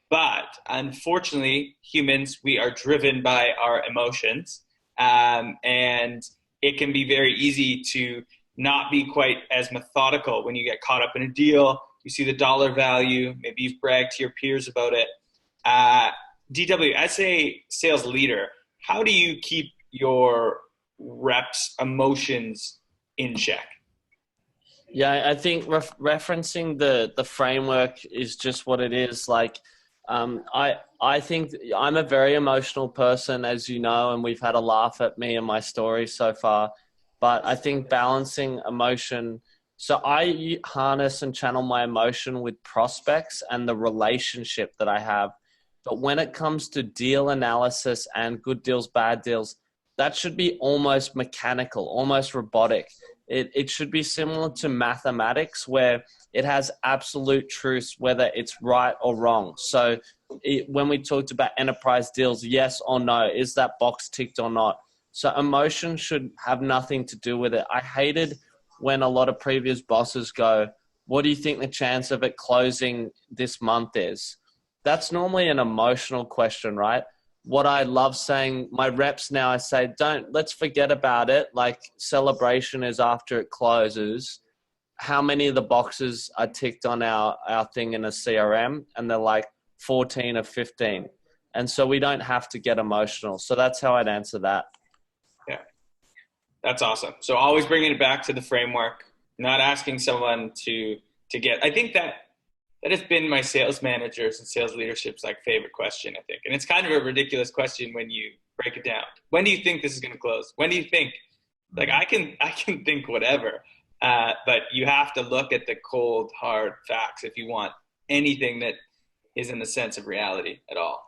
But unfortunately, humans, we are driven by our emotions. And it can be very easy to not be quite as methodical when you get caught up in a deal. You see the dollar value, maybe you've bragged to your peers about it. DW, as a sales leader, how do you keep your reps' emotions in check? Yeah, I think referencing the framework is just what it is. Like, I think I'm a very emotional person, as you know, and we've had a laugh at me and my story so far. But I think balancing emotion. So I harness and channel my emotion with prospects and the relationship that I have. But when it comes to deal analysis and good deals, bad deals, that should be almost mechanical, almost robotic. It should be similar to mathematics where it has absolute truths, whether it's right or wrong. So when we talked about enterprise deals, yes or no, is that box ticked or not? So emotion should have nothing to do with it. I hated when a lot of previous bosses go, what do you think the chance of it closing this month is? That's normally an emotional question, right? What I love saying, my reps now, I say, let's forget about it. Like celebration is after it closes. How many of the boxes are ticked on our thing in a CRM? And they're like 14 or 15. And so we don't have to get emotional. So that's how I'd answer that. Yeah, that's awesome. So always bringing it back to the framework, not asking someone to get, I think that has been my sales managers and sales leadership's like favorite question, I think. And it's kind of a ridiculous question when you break it down. When do you think this is going to close? When do you think? Like I can think whatever, but you have to look at the cold, hard facts if you want anything that isn't a sense of reality at all.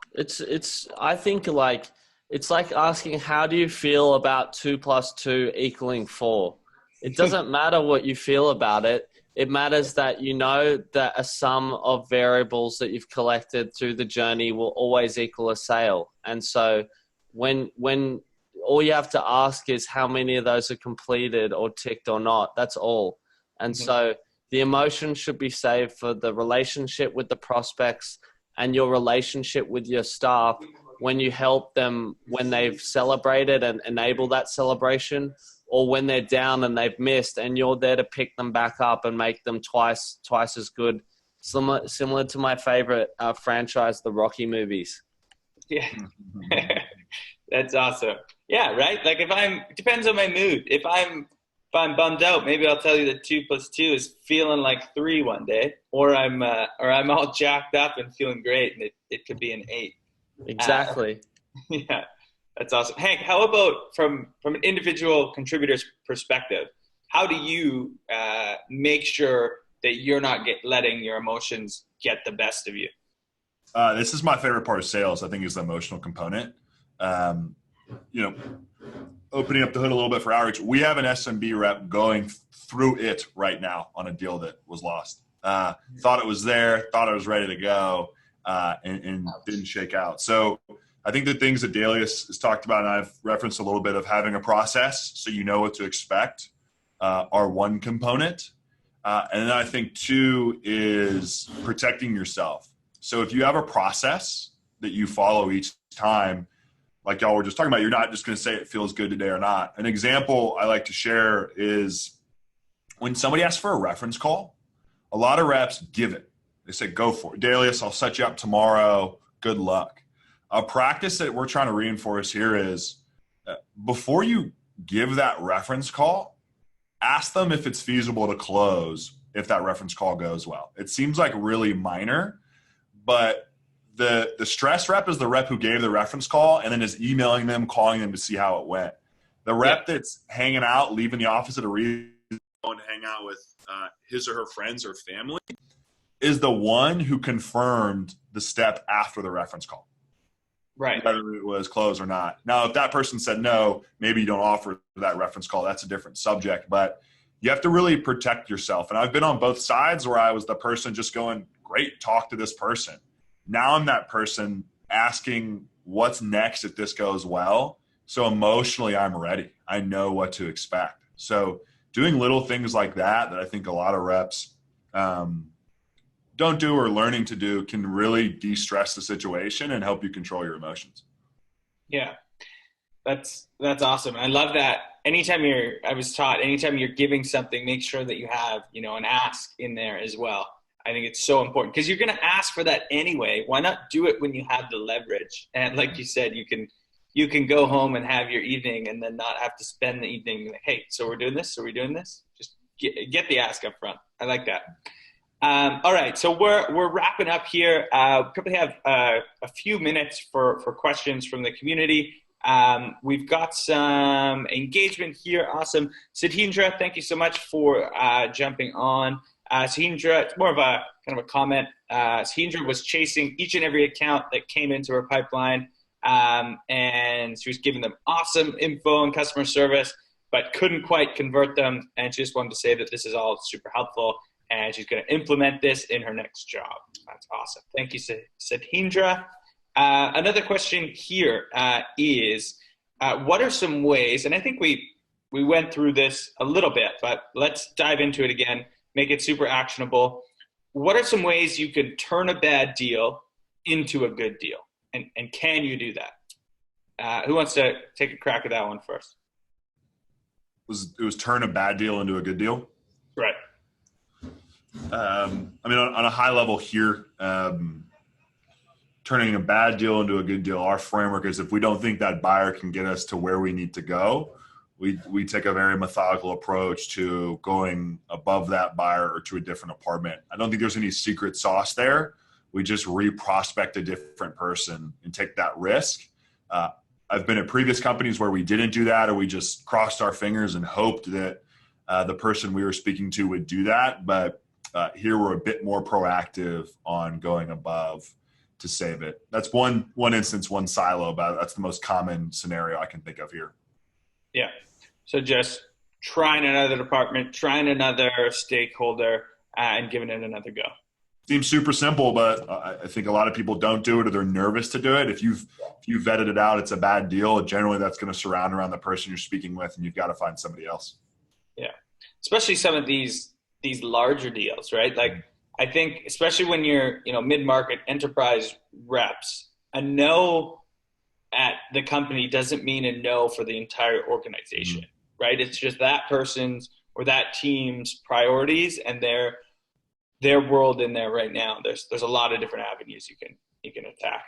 I think like, it's like asking, how do you feel about 2 + 2 = 4? It doesn't matter what you feel about it. It matters that you know that a sum of variables that you've collected through the journey will always equal a sale. And so when all you have to ask is how many of those are completed or ticked or not, that's all. And so the emotion should be saved for the relationship with the prospects and your relationship with your staff when you help them when they've celebrated and enable that celebration, or when they're down and they've missed and you're there to pick them back up and make them twice as good. Similar to my favorite franchise, the Rocky movies. Yeah. That's awesome. Yeah, right? Like it depends on my mood. If I'm bummed out, maybe I'll tell you that 2 + 2 is feeling like 3 one day, or I'm all jacked up and feeling great, and it could be an 8. Exactly. Yeah, that's awesome. Hank, how about from an individual contributor's perspective, how do you make sure that you're not letting your emotions get the best of you? This is my favorite part of sales, I think, is the emotional component. Opening up the hood a little bit for outreach, we have an SMB rep going through it right now on a deal that was lost. Thought it was there, thought it was ready to go, and didn't shake out. So I think the things that Dalius has talked about, and I've referenced a little bit of having a process so you know what to expect, are one component. And then I think 2 is protecting yourself. So if you have a process that you follow each time, like y'all were just talking about, you're not just going to say it feels good today or not. An example I like to share is when somebody asks for a reference call, a lot of reps give it. They say, go for it. Dalius, I'll set you up tomorrow. Good luck. A practice that we're trying to reinforce here is before you give that reference call, ask them if it's feasible to close if that reference call goes well. It seems like really minor, but the stress rep is the rep who gave the reference call and then is emailing them, calling them to see how it went. The rep that's hanging out, leaving the office at a reason, going to hang out with his or her friends or family, is the one who confirmed the step after the reference call. Right. Whether it was closed or not. Now, if that person said no, maybe you don't offer that reference call. That's a different subject. But you have to really protect yourself. And I've been on both sides where I was the person just going, great, talk to this person. Now I'm that person asking what's next if this goes well. So emotionally, I'm ready. I know what to expect. So doing little things like that I think a lot of reps don't do or learning to do can really de-stress the situation and help you control your emotions. Yeah, that's awesome. I love that. I was taught, anytime you're giving something, make sure that you have, an ask in there as well. I think it's so important because you're going to ask for that anyway. Why not do it when you have the leverage? And like you said, you can go home and have your evening and then not have to spend the evening like, hey, so we're doing this? Are we doing this? Just get the ask up front. I like that. All right, so we're wrapping up here. Probably have a few minutes for questions from the community. We've got some engagement here. Awesome. Sathindra, thank you so much for jumping on. Sathindra, it's more of a kind of a comment. Sathindra was chasing each and every account that came into her pipeline, and she was giving them awesome info and customer service, but couldn't quite convert them. And she just wanted to say that this is all super helpful, and she's going to implement this in her next job. That's awesome. Thank you, Sathindra. Another question here is, what are some ways, and I think we went through this a little bit, but let's dive into it again, make it super actionable. What are some ways you could turn a bad deal into a good deal? And can you do that? Who wants to take a crack at that one first? It was turn a bad deal into a good deal? Right. On a high level here, turning a bad deal into a good deal, our framework is if we don't think that buyer can get us to where we need to go, we take a very methodical approach to going above that buyer or to a different apartment. I don't think there's any secret sauce there. We just re-prospect a different person and take that risk. I've been at previous companies where we didn't do that, or we just crossed our fingers and hoped that the person we were speaking to would do that. But here we're a bit more proactive on going above to save it. That's one instance, one silo, but that's the most common scenario I can think of here. Yeah. So just trying another department, trying another stakeholder, and giving it another go. Seems super simple, but I think a lot of people don't do it or they're nervous to do it. If you've vetted it out, it's a bad deal. Generally, that's going to surround around the person you're speaking with, and you've got to find somebody else. Yeah, especially some of these larger deals, right? Like I think, especially when you're mid-market enterprise reps, a no at the company doesn't mean a no for the entire organization, right? It's just that person's or that team's priorities and their world in there right now. There's a lot of different avenues you can attack.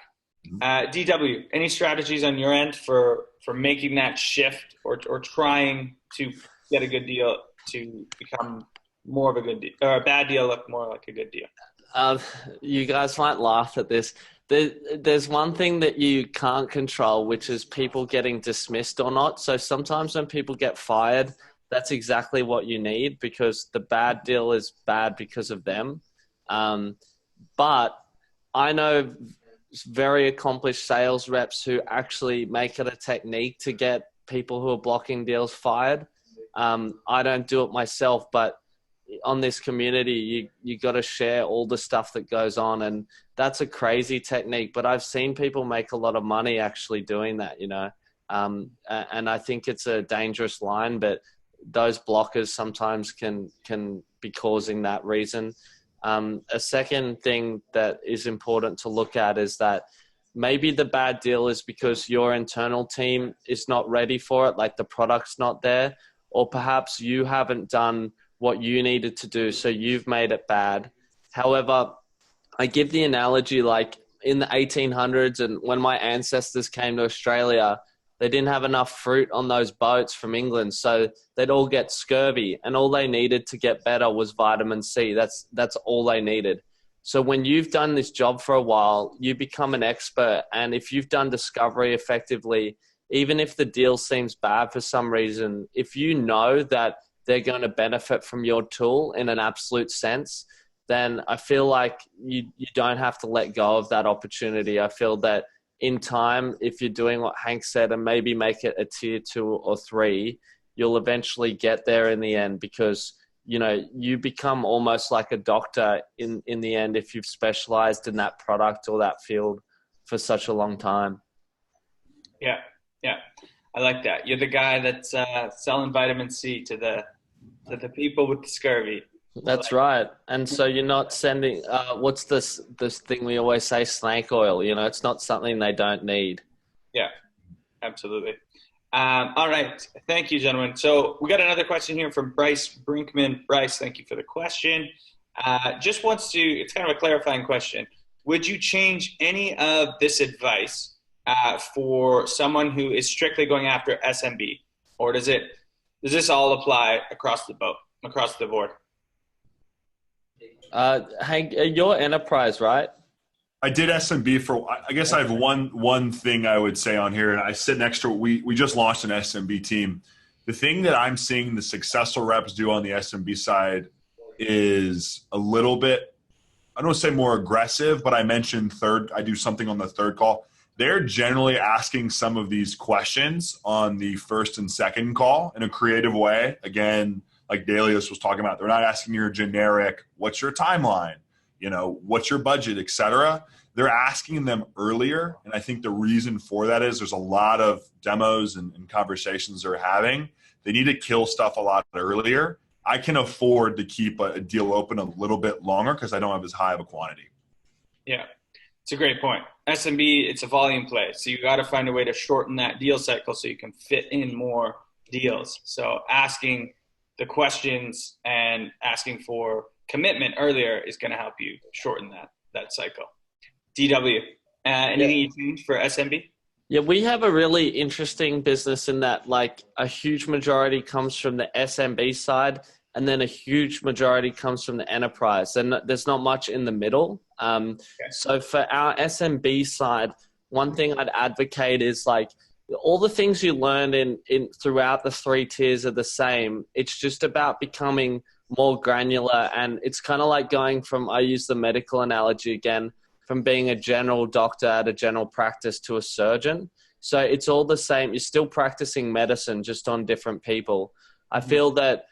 DW, any strategies on your end for making that shift or trying to get a good deal to become more of a good deal, or a bad deal look more like a good deal? You guys might laugh at this. There's one thing that you can't control, which is people getting dismissed or not. So sometimes when people get fired, that's exactly what you need, because the bad deal is bad because of them. But I know very accomplished sales reps who actually make it a technique to get people who are blocking deals fired. I don't do it myself, but on this community, you got to share all the stuff that goes on, and that's a crazy technique. But I've seen people make a lot of money actually doing that, and I think it's a dangerous line, but those blockers sometimes can be causing that reason. A second thing that is important to look at is that maybe the bad deal is because your internal team is not ready for it, like the product's not there, or perhaps you haven't done what you needed to do, so you've made it bad. However, I give the analogy like in the 1800s, and when my ancestors came to Australia, they didn't have enough fruit on those boats from England, so they'd all get scurvy, and all they needed to get better was vitamin C. That's all they needed. So when you've done this job for a while, you become an expert, and if you've done discovery effectively, even if the deal seems bad for some reason, if you know that they're going to benefit from your tool in an absolute sense, then I feel like you don't have to let go of that opportunity. I feel that in time, if you're doing what Hank said and maybe make it a tier 2 or 3, you'll eventually get there in the end, because you become almost like a doctor in the end if you've specialized in that product or that field for such a long time. Yeah. I like that. You're the guy that's selling vitamin C to the people with the scurvy. That's right. And so you're not sending, what's this thing we always say, snake oil, it's not something they don't need. Yeah, absolutely. All right. Thank you, gentlemen. So we got another question here from Bryce Brinkman. Bryce, thank you for the question. Just wants to, it's kind of a clarifying question. Would you change any of this advice for someone who is strictly going after SMB? Or does this all apply across the board? Hank, you're enterprise, right? I did SMB I guess I have one thing I would say on here, and I sit next to, we just launched an SMB team. The thing that I'm seeing the successful reps do on the SMB side is a little bit, I don't want to say more aggressive, but I mentioned I do something on the third call. They're generally asking some of these questions on the first and second call in a creative way. Again, like Dalius was talking about, they're not asking your generic, what's your timeline? What's your budget, et cetera. They're asking them earlier. And I think the reason for that is there's a lot of demos and conversations they're having. They need to kill stuff a lot earlier. I can afford to keep a deal open a little bit longer because I don't have as high of a quantity. Yeah, it's a great point. SMB, it's a volume play. So you got to find a way to shorten that deal cycle so you can fit in more deals. So asking the questions and asking for commitment earlier is going to help you shorten that cycle. DW, anything you changed for SMB? Yeah, we have a really interesting business in that like a huge majority comes from the SMB side, and then a huge majority comes from the enterprise. And there's not much in the middle. So for our SMB side, one thing I'd advocate is like all the things you learned in throughout the 3 tiers are the same. It's just about becoming more granular. And it's kind of like going from, I use the medical analogy again, from being a general doctor at a general practice to a surgeon. So it's all the same. You're still practicing medicine, just on different people. I feel that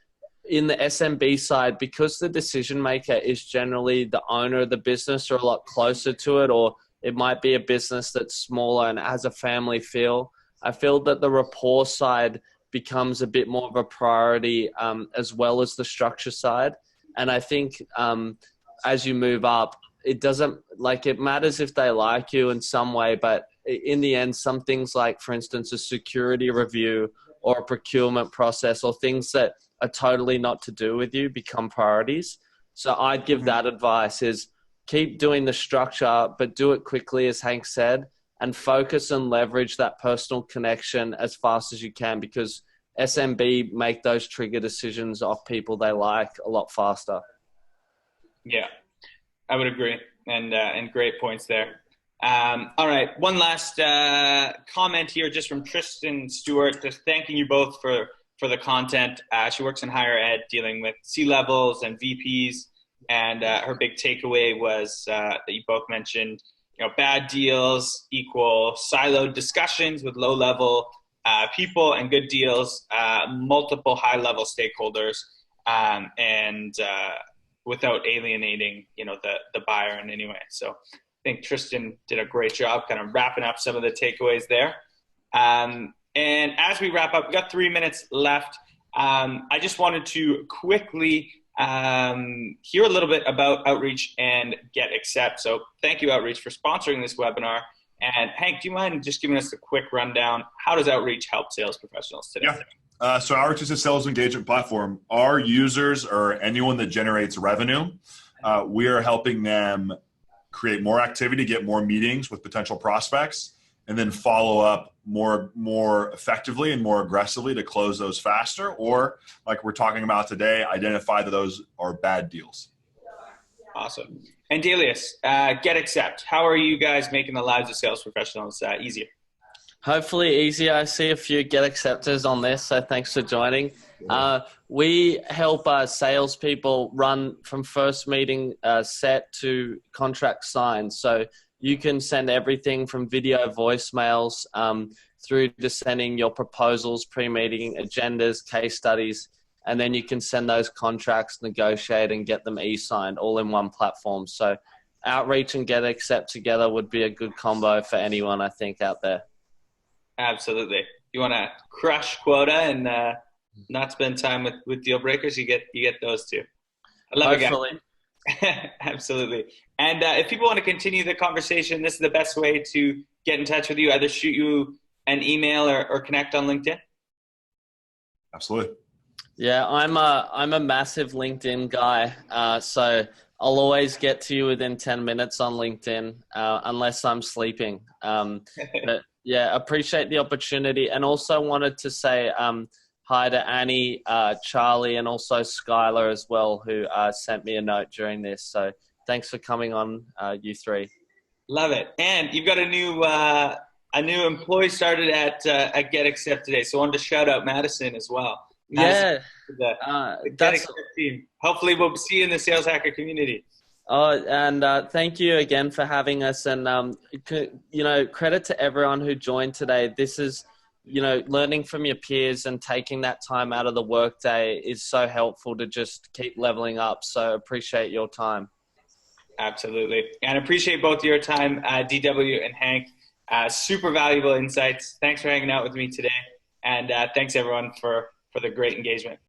in the SMB side, because the decision maker is generally the owner of the business or a lot closer to it, or it might be a business that's smaller and has a family feel, I feel that the rapport side becomes a bit more of a priority, as well as the structure side. And I think as you move up, it doesn't, like, it matters if they like you in some way, but in the end, some things like, for instance, a security review or a procurement process or things that are totally not to do with you become priorities. So I'd give that advice is keep doing the structure, but do it quickly, as Hank said, and focus and leverage that personal connection as fast as you can, because SMB make those trigger decisions off people they like a lot faster. Yeah, I would agree. And great points there. All right. One last comment here just from Tristan Stewart, just thanking you both for the content. She works in higher ed dealing with C-levels and VPs. And her big takeaway was that you both mentioned, bad deals equal siloed discussions with low-level people, and good deals, multiple high-level stakeholders, and without alienating, the buyer in any way. So I think Tristan did a great job kind of wrapping up some of the takeaways there. And as we wrap up, we've got 3 minutes left. I just wanted to quickly hear a little bit about Outreach and Get Accept. So thank you, Outreach, for sponsoring this webinar. And Hank, do you mind just giving us a quick rundown? How does Outreach help sales professionals today? Yeah. So Outreach is a sales engagement platform. Our users, or anyone that generates revenue, we are helping them create more activity, get more meetings with potential prospects, and then follow up more effectively and more aggressively to close those faster, or, like we're talking about today, identify that those are bad deals. Awesome. And Delius, Get Accept, how are you guys making the lives of sales professionals easier? Hopefully easier. I see a few Get Acceptors on this, so thanks for joining. We help salespeople run from first meeting set to contract signed. So you can send everything from video voicemails through to sending your proposals, pre-meeting agendas, case studies, and then you can send those contracts, negotiate, and get them e-signed all in one platform. So Outreach and Get Accept together would be a good combo for anyone, I think, out there. Absolutely. You want to crush quota and not spend time with deal breakers, you get those too. I love Hopefully. it, guys. Absolutely. And if people want to continue the conversation, this is the best way to get in touch with you, either shoot you an email or connect on LinkedIn. Absolutely. Yeah, I'm a massive LinkedIn guy, so I'll always get to you within 10 minutes on LinkedIn, unless I'm sleeping. But yeah, appreciate the opportunity, and also wanted to say hi to Annie, Charlie, and also Skylar as well, who sent me a note during this. So thanks for coming on, you three. Love it. And you've got a new employee started at Get Accept today, so I wanted to shout out Madison as well. Yeah, the Get Accept team. Hopefully we'll see you in the Sales Hacker community. Oh, and thank you again for having us. And, credit to everyone who joined today. This is, learning from your peers and taking that time out of the workday is so helpful to just keep leveling up. So appreciate your time. Absolutely. And appreciate both your time, DW and Hank. Super valuable insights. Thanks for hanging out with me today. And thanks, everyone, for the great engagement.